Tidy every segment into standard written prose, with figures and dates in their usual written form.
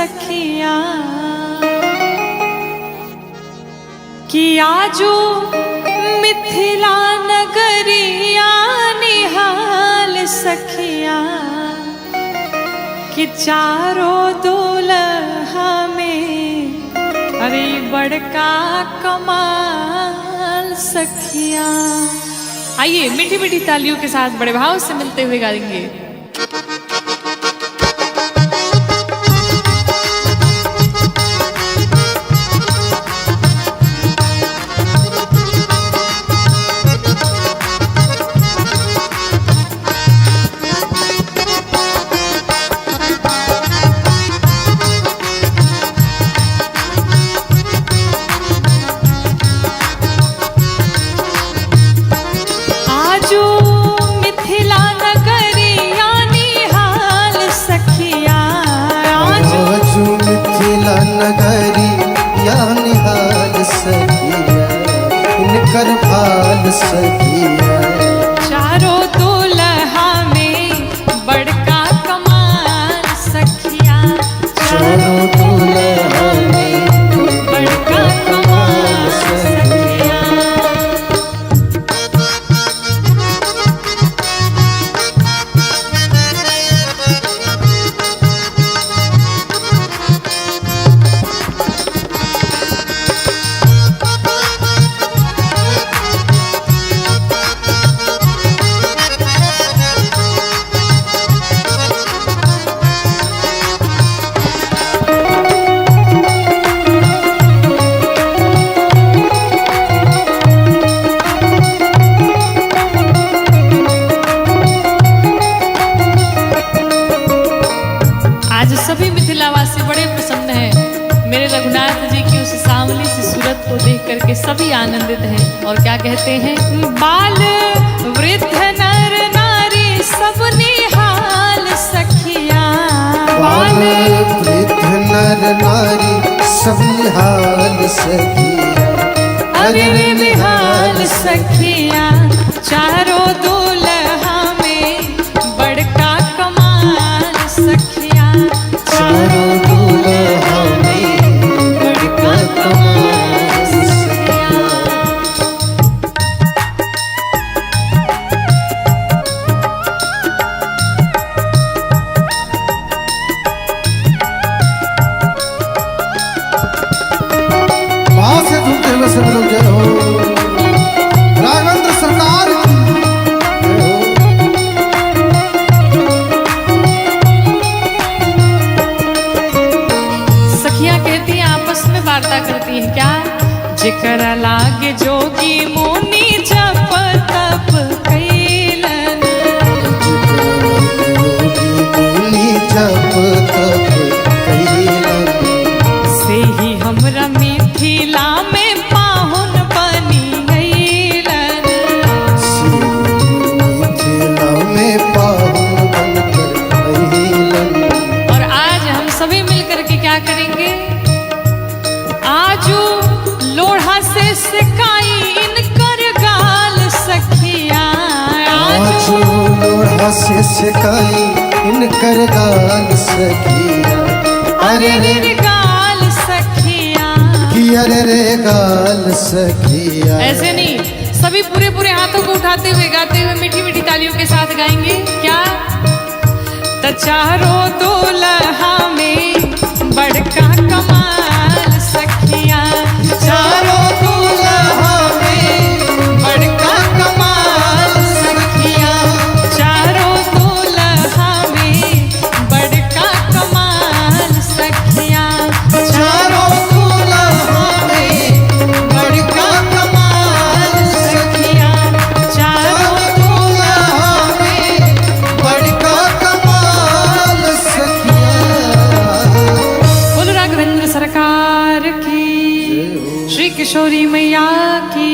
सखिया कि आजो मिथिला नगरिया निहाल सखिया कि चारों दुल्हा में अरे बड़का कमाल सखिया। आइए मीठी मीठी तालियों के साथ बड़े भाव से मिलते हुए गाएंगे। इनकर भाल सखिया चारों दुल्हा में बड़का कमाल सखिया। चारों दुल्हा में बड़का कमाल सखिया। आज सभी मिथिलावासी बड़े प्रसन्न हैं मेरे रघुनाथ जी की उस सांवली सी सूरत को देख करके सभी आनंदित हैं। और क्या कहते हैं, बाल वृद्ध नर नारी सब निहाल सखिया। बाल वृद्ध नर नारी सब निहाल सखिया। अरे निहाल सखिया चारों दुल्हा में बड़का कमाल सखिया। चारों दुल्हा में बड़का कमाल सखिया। वहां से झूमते हुए सब लोग जय हो राघवेंद्र सरकार की जय हो। सखियां कहती हैं आपस में वार्ता करती हैं क्या, जिकर लागे जोगी मुनि जप तप कैलन। मुनि जप तप कैलन से ही हमरा मिथिला में पाहुन बनी गईलन। मिथिला में पाहुन बनकर कैलन। और आज हम सभी मिलकर के क्या करेंगे, आजू लोढ़ा से सिकाई इनकर गाल सखिया। आजू लोढ़ा से सिकाई इनकर गाल सखिया। अरे रे गाल सखिया। कि अरे रे गाल सखिया। ऐसे नहीं, सभी पूरे पूरे हाथों को उठाते हुए गाते हुए मीठी मीठी तालियों के साथ गाएंगे क्या, त चारों दुल्हा में बड़का कमाल सखिया। चारों दुल्हा में बड़का कमाल सखिया। चारों दुल्हा में बड़का कमाल सखिया। चारों दुल्हा में बड़का कमाल सखिया। चारों दुल्हा में बड़का कमाल सखिया। बोलो राघवेंद्र सरकार की, श्री किशोरी मैया की।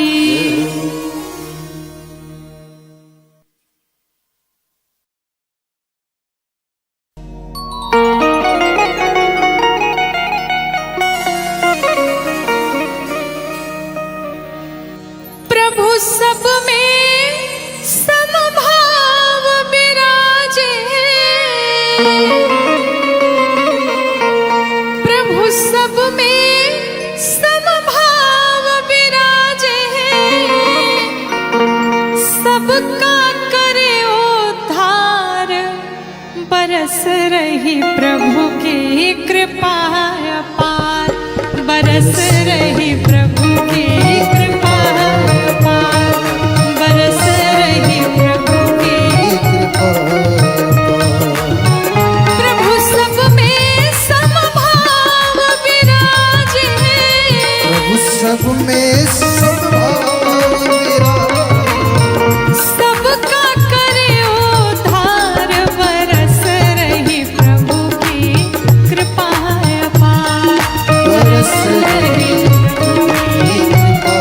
प्रभु सब में समभाव विराजे। बरस रही प्रभु की कृपा अपार, बरस रही प्रभु की कृपा अपार, बरस रही प्रभु की कृपा प्रभु सब में समभाव विराजे, प्रभु सब में समभाव विराजे, सबका करे उद्धार, बरस रही प्रभु की कृपा अपार, बरस रही प्रभु की कृपा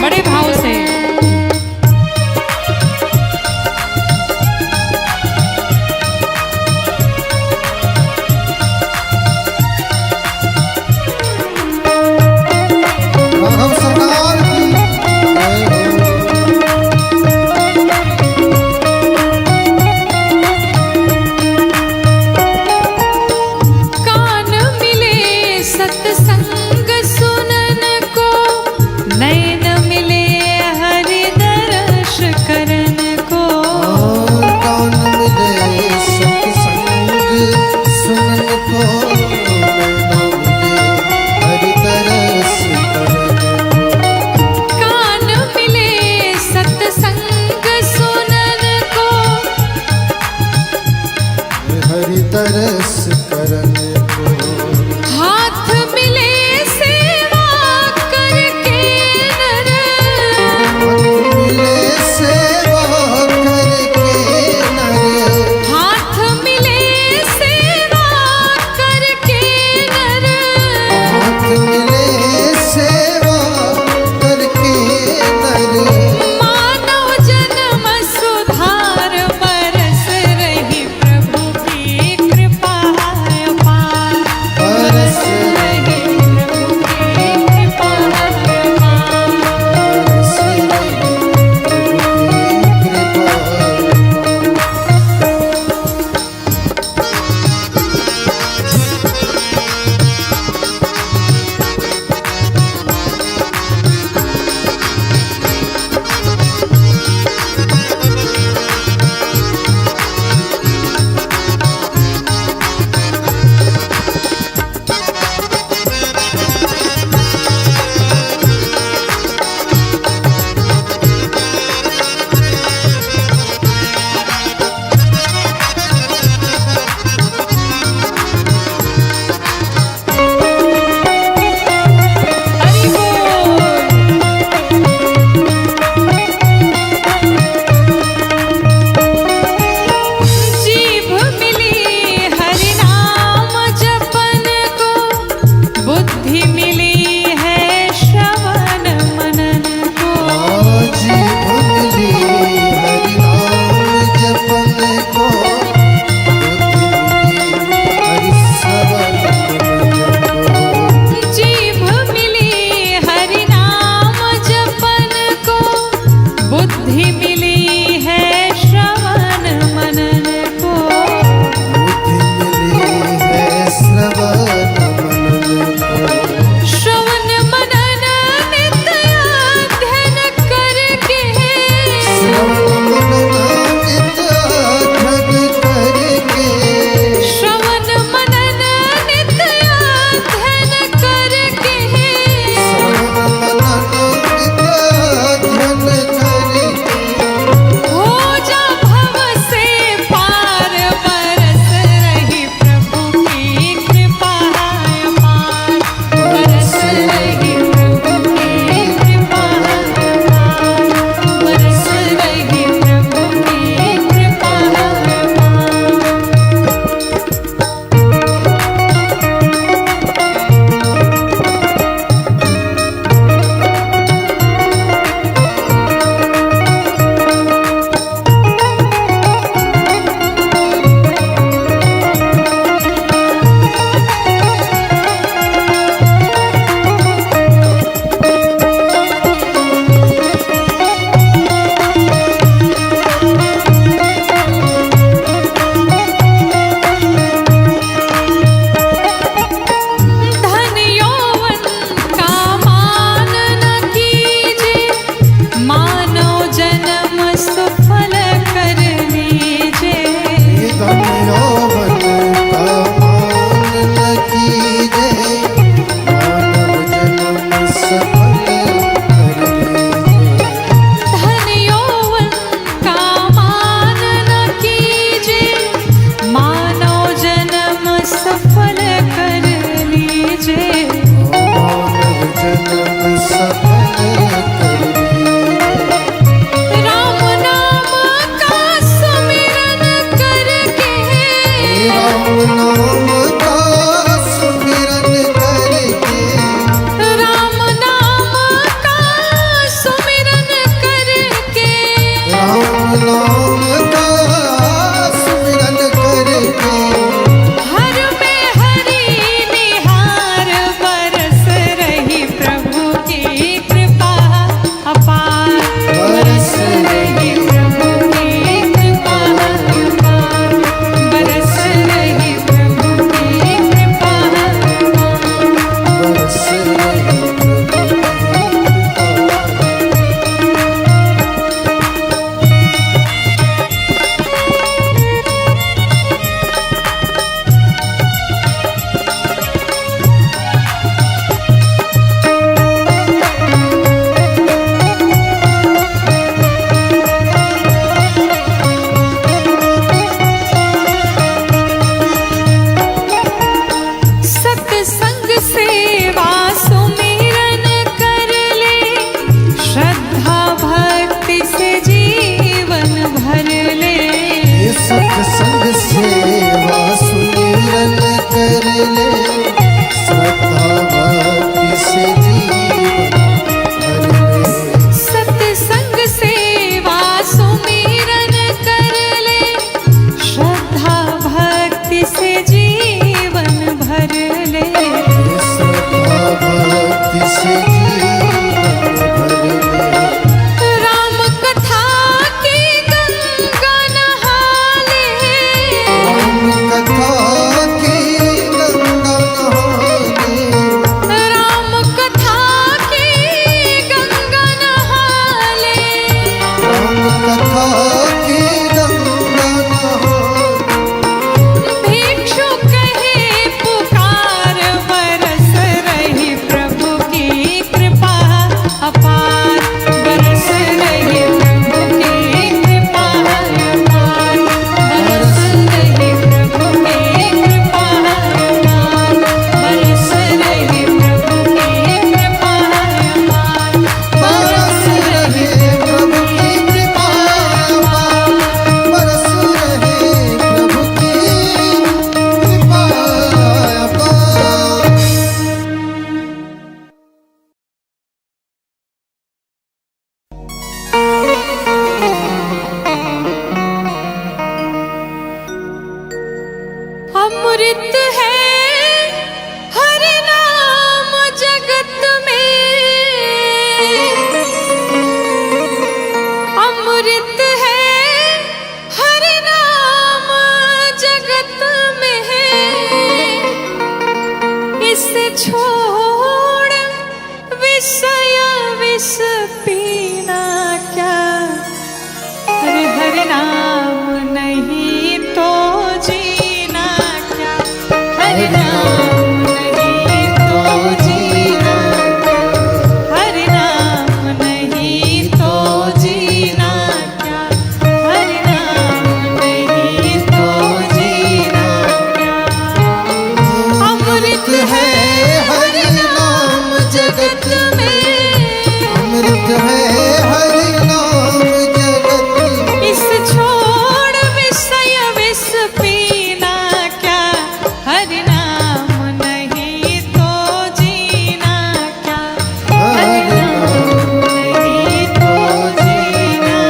बड़े भाव से राघव सरकार की जय हो। कान मिले सत्संग सुनन को, नैन मिले हरि दर्श करन को, कान मिले सत्संग सुनन को, नैन मिले हरि तरस करन को। कान मिले सत्संग सुनन को, हरि तरस करन को। हाथ मिले सेवा करके नर, मिले सेवा करके नर, हाथ मिले सेवा करके नर, हाथ मिले सेवा करके नर। मानव जन्म सुधार, बरस रही प्रभु की कृपा अमृत है हर नाम जगत में, अमृत है हर नाम जगत में है। इसे छोड़ विषय विष पीना क्या, हरे हरे नाम नहीं तो जीना क्या, हरे नाम नहीं तो जीना क्या, हरे नाम नहीं तो जीना क्या, हरे नाम नहीं तो जीना क्या। अमृत है हरि नाम जगत में, अमृत है हरि नाम जगत इस छोड़ विषय विष पीना क्या, हरि नाम नहीं तो जीना क्या, हरि नाम नहीं तो जीना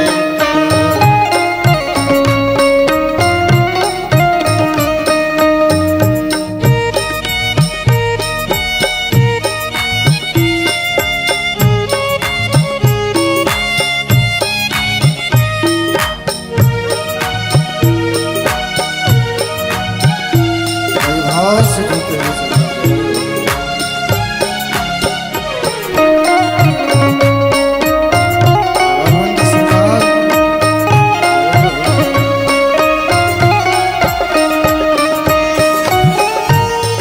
भाव से झूठे हुए समुद्र राघवेंद्र सरकार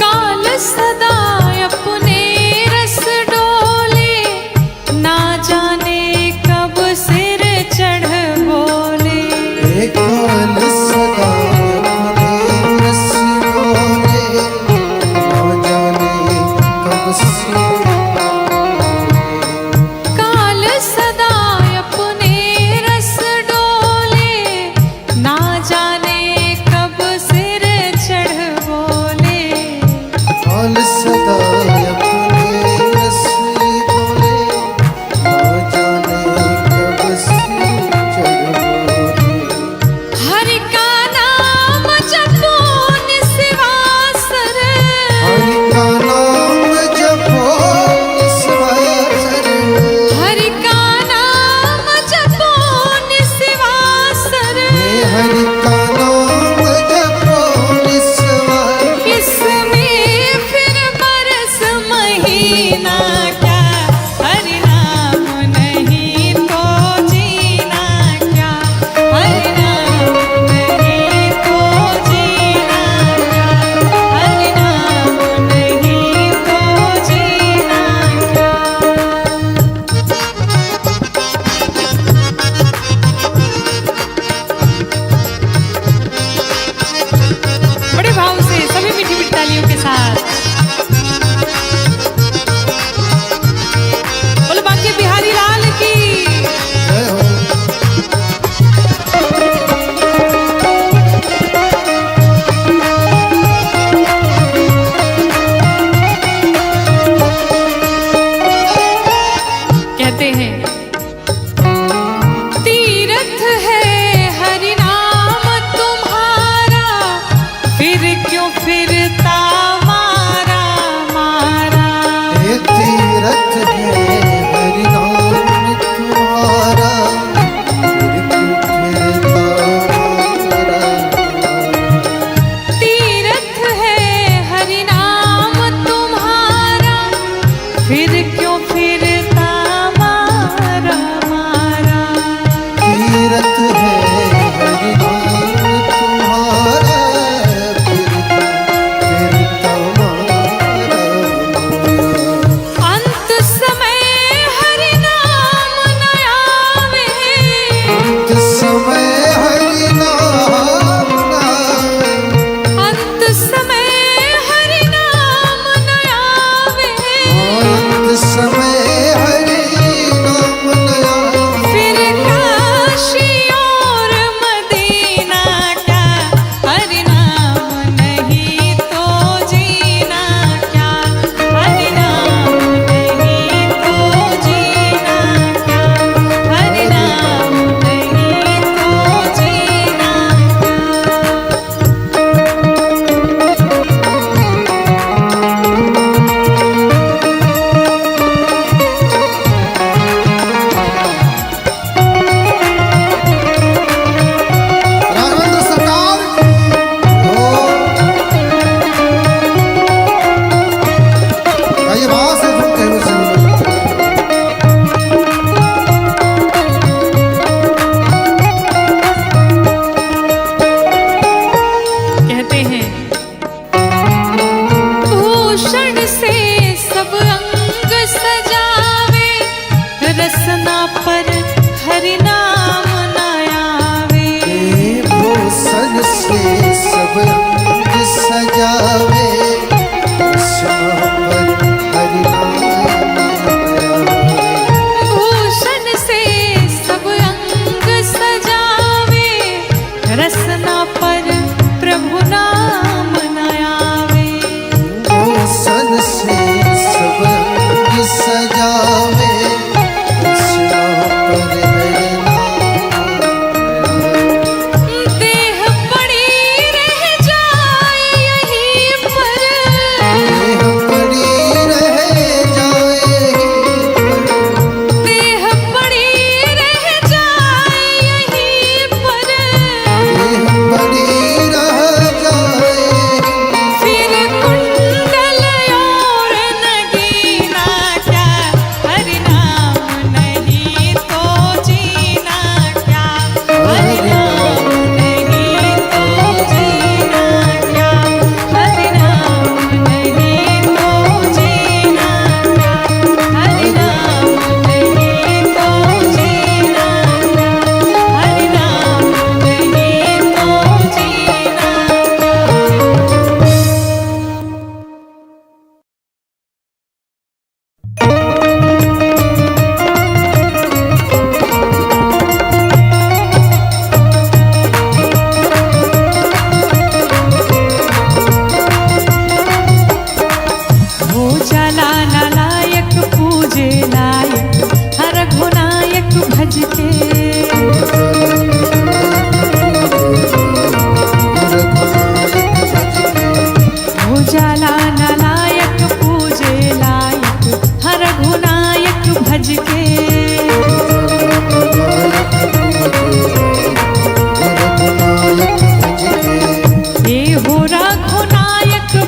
काल सदा अपने रस डोले, ना जाने कब सिर चढ़ बोले। एक काल सदा अपने रस डोले,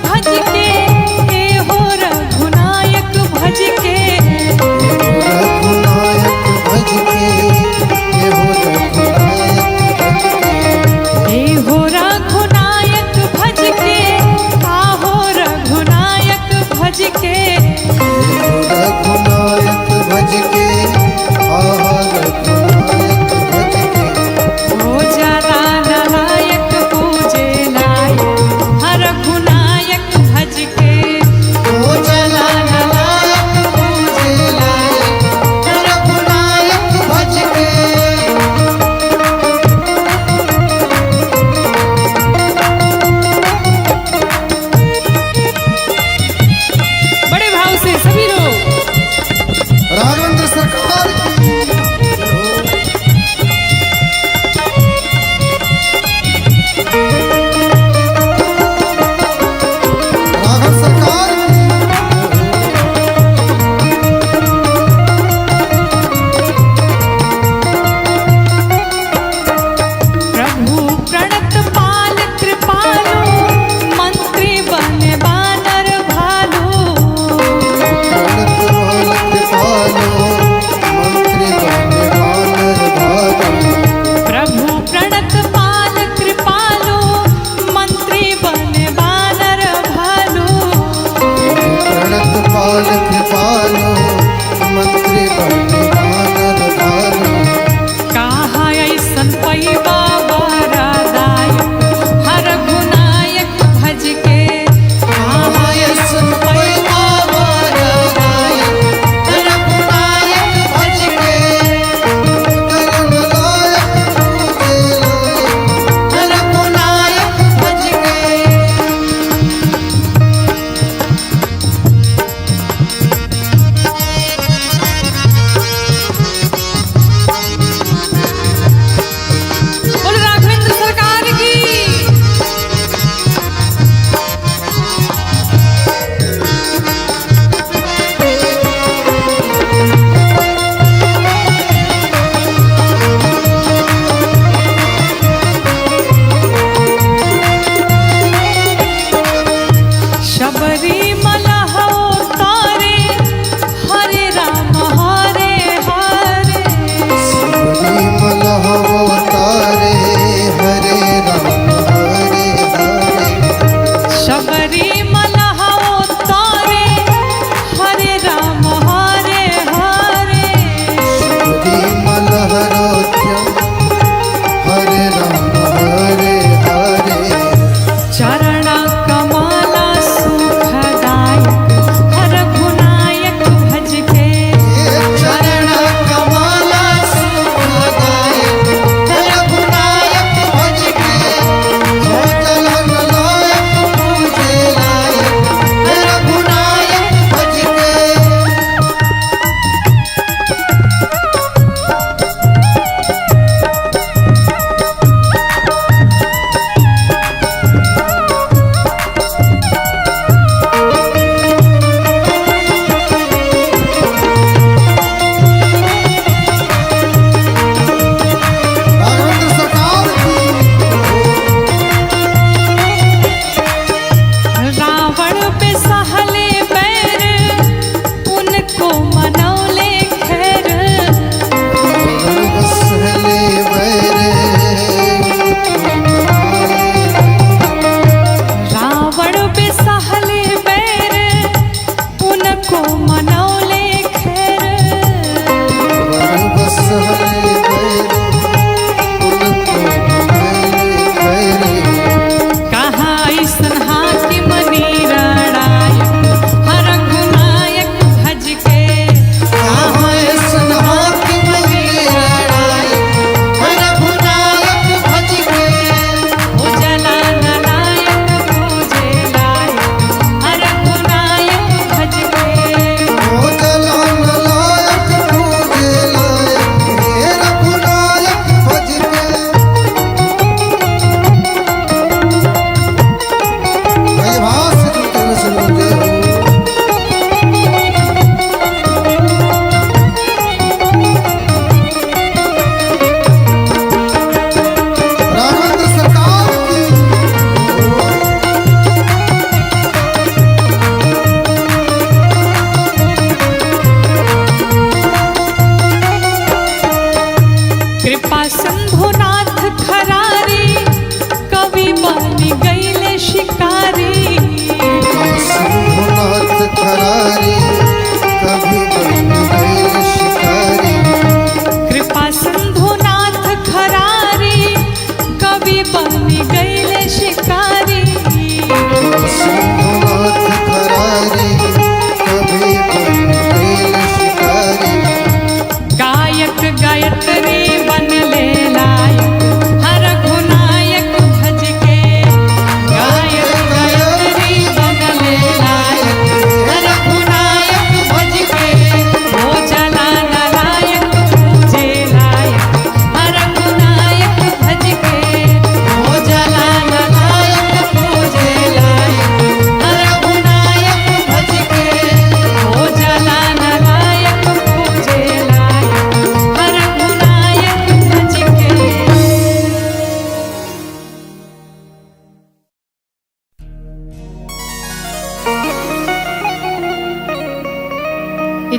भज के, हे हो रघुनायक भज के, रघुनायक भज के, हे हो रघुनायक भज के, हे हो रघुनायक भज के, आहो रघुनायक भज के, रघुनायक भज के, आहा रघुनायक भज के, हो जरा नायक पूजे लायक, हर रघुनायक भज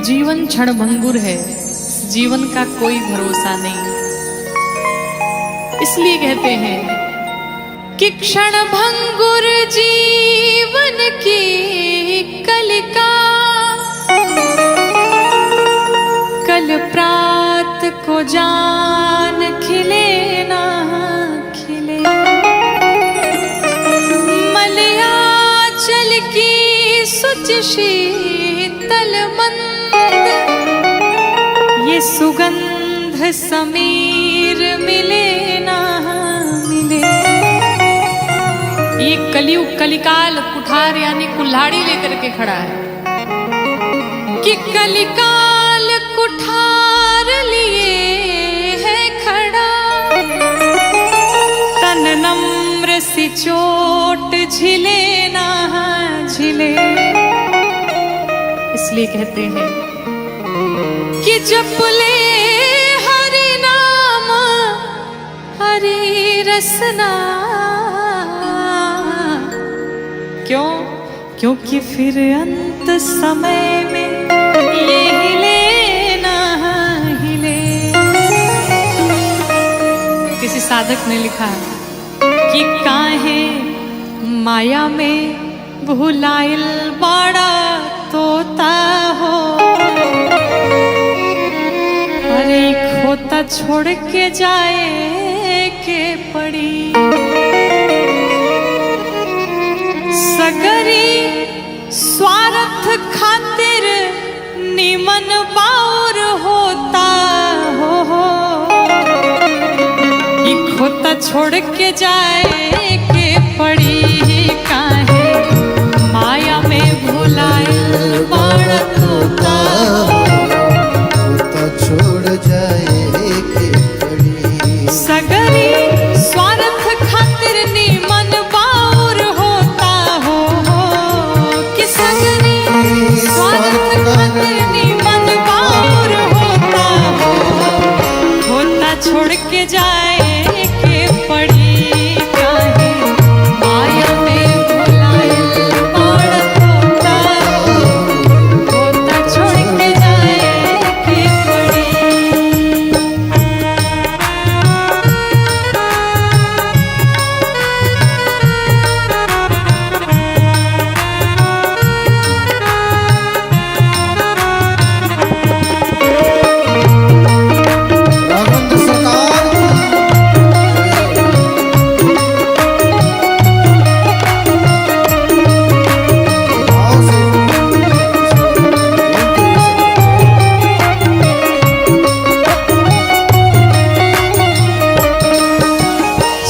जीवन क्षणभंगुर है, इस जीवन का कोई भरोसा नहीं। इसलिए कहते हैं कि क्षणभंगुर जीवन की कलिका, कल प्रात को जान खिले ना खिले। मलयाचल की सुच शीतल मंद, ये सुगंध समीर मिले ना मिले। ये कलयुग कलिकाल कुठार यानी कुल्हाड़ी लेकर के खड़ा है कि कलिकाल कुठार लिए है खड़ा। तन नम्र सी चोट झिले ना झिले। इसलिए कहते हैं कि जप ले हरि नाम हरि रसना। क्यों? क्योंकि फिर अंत समय में ये हिले ना हिले। किसी साधक ने लिखा कि काहे माया में भुलाइल बड़ा तोता हो। अरे खोता छोड़ के जाए के पड़ी। सगरी स्वार्थ खातिर निमन बाउर होता हो। ये खोता छोड़ के जाए के पड़ी। काहे माया में भुलाइल बड़ा तोता हो। खोता छोड़ जाए के पड़ी। सगरी स्वार्थ खातिर निमन बाउर होता हो। कि सगरी स्वार्थ खातिर निमन बाउर होता हो। खोता छोड़ के जाए के पड़ी। काहे माया में भुलाइल बड़ा तोता हो। खोता छोड़ के जाए के पड़ी। राघवेंद्र सरकार भाव से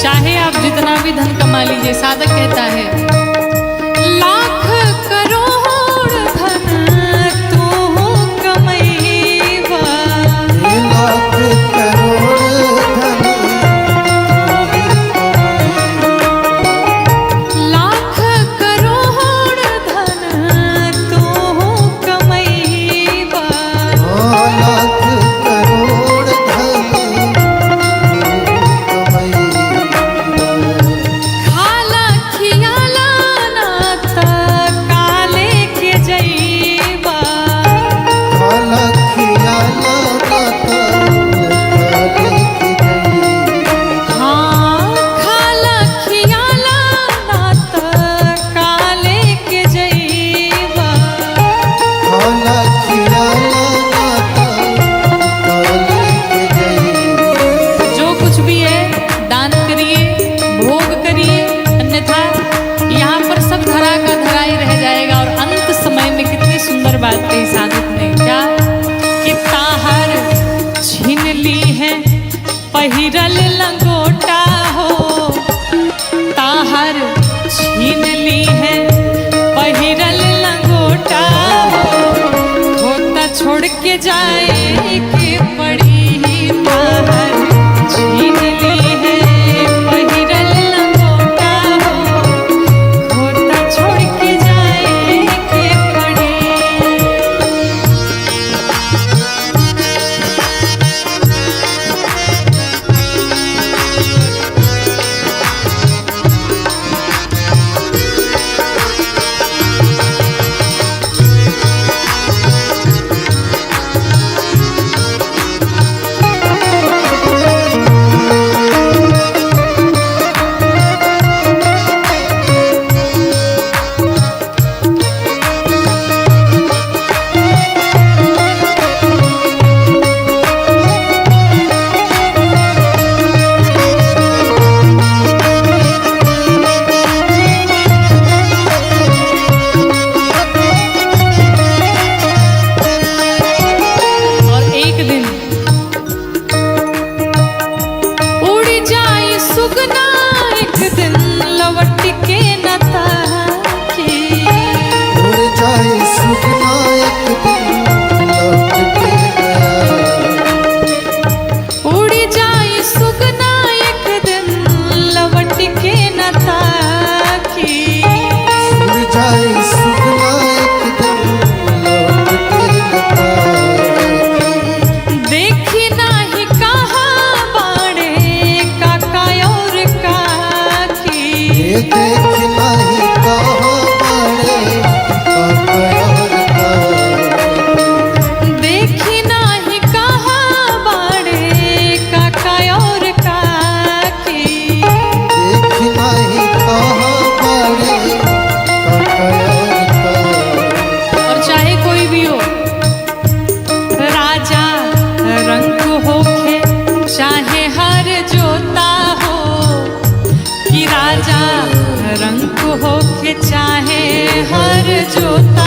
चाहे आप जितना भी धन कमा लीजिए, साधक कहता है लाख करोड़ धन तू कमैबा। लाख करोड़ धन लाख करोड़ धन तू कमैबा। लाख करोड़ धन खाला खियाला ना त काले के जइबा। हाँ खाला खियाला ना त काले के जइबा। जो कुछ भी है दान करिए, भोग करिए, अन्यथा यहाँ पर सब धरा का धरा ही रह जाएगा। और अंत समय में कितनी सुंदर बात कही साधक ने, क्या कि ताहर छीन ली है पहिरल लंगोटा हो। ताहर छीन ली है पहिरल लंगोटा हो। खोता छोड़ के जाए के पड़ी। ताहर छीन ली है पहिरल लंगोटा हो। खोता छोड़ के जाए के पड़ी। के चाहे हर जोता